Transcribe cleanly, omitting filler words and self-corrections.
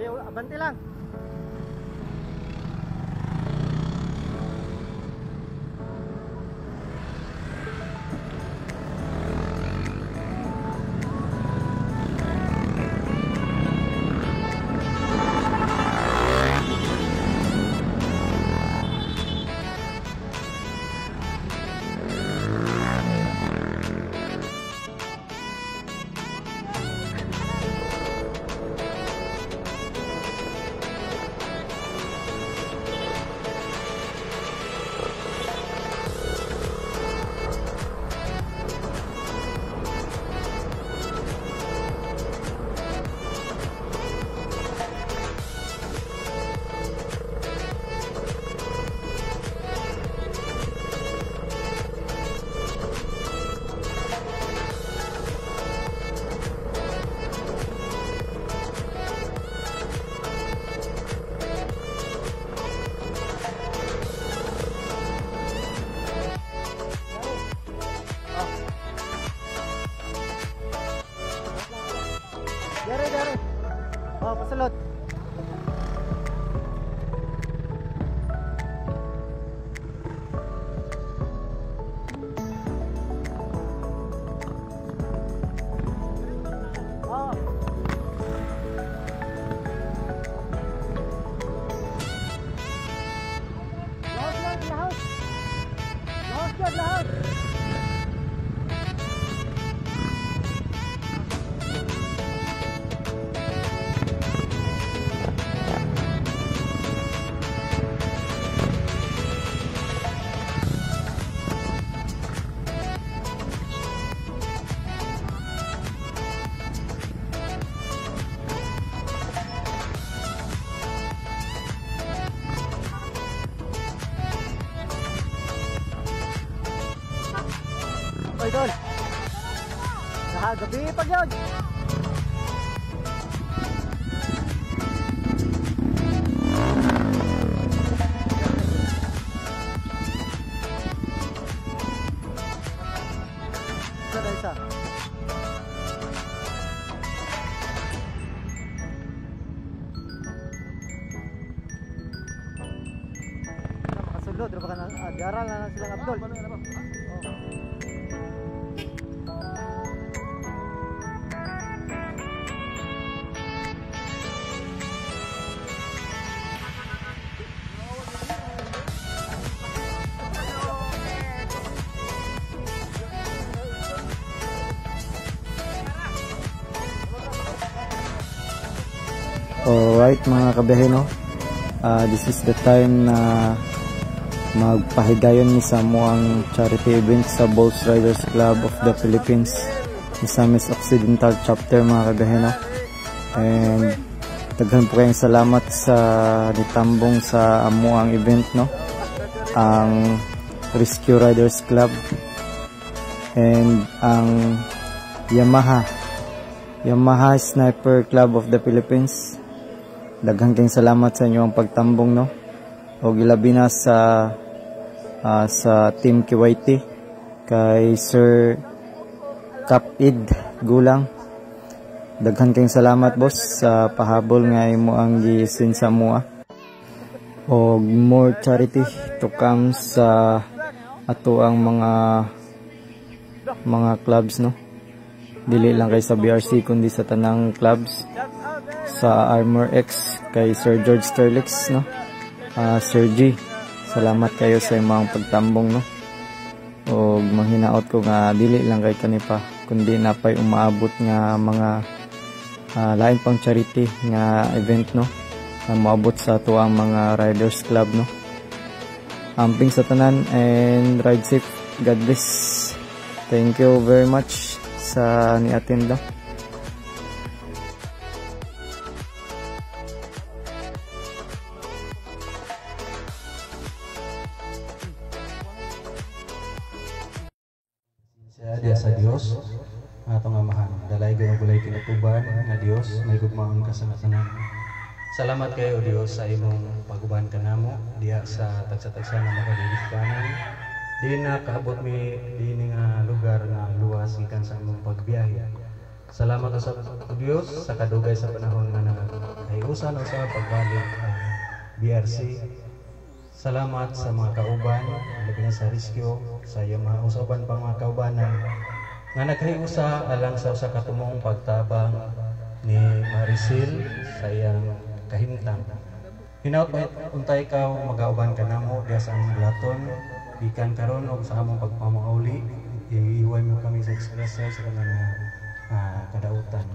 Okay, abante lang. Dari. Oh, pasulot. Oh. Lahat. Oh, idol. Gabi pag yun. Isa. Makasulod, baka na diaral na silang Abdul. Alright mga kabiyahe, no? This is the time na magpahigayon ni sa muang charity event sa Bulls Riders Club of the Philippines, Misamis Occidental Chapter mga kabiyahe, no? And daghan po kayong salamat sa nitambong sa amuang event, no? Ang Rescue Riders Club and ang Yamaha Sniper Club of the Philippines. Daghang kayong salamat sa inyong pagtambong, no? O gilabi na sa Team Kiwaiti kay Sir Kapid Gulang. Daghang kayong salamat, boss, sa pahabol nga imo ang gisin sa mua. O more charity to come sa ato ang mga clubs, no? Dili lang kay sa BRC kundi sa tanang clubs. Sa Armor X kay Sir George Sterlix, no? Sir G, salamat kayo sa imong pagtambong, no? O manghinaot ko nga dili lang kay kanipa kundi napay umaabot nga mga lain pang charity nga event, no? Na maabot sa tuang mga Riders Club, no? Amping sa tanan and ride safe. God bless. Thank you very much sa ni-attend, no? Diya sa Dios atong amahan, dalay gyud gulay kinatuban nga Dios may gugmaon ka sa tanan. Salamat kayo Dios sa imong paguban kanamo diya sa tagsa-tagsa na makadili kanan. Di na kaabot mi dinhi nga lugar nga luwas gikan sa imong pagbiyahe. Salamat sa Dios sa kadugay sa panahon nga nagahigala maghiusan o sa pagbalik BRC. Salamat sa mga kauban, labi na sa rescue, sa iyong mga usapan pang mga kaubanan nga naghiusa alang sa usa ka tumong pagtabang ni Maricel sa iyang kahimtang. Hinaut untay ka magauban ka namo diya sa among laton, bikan karon og sa among pagpamauli, iiway mo kami sa express sa kanang kadautan.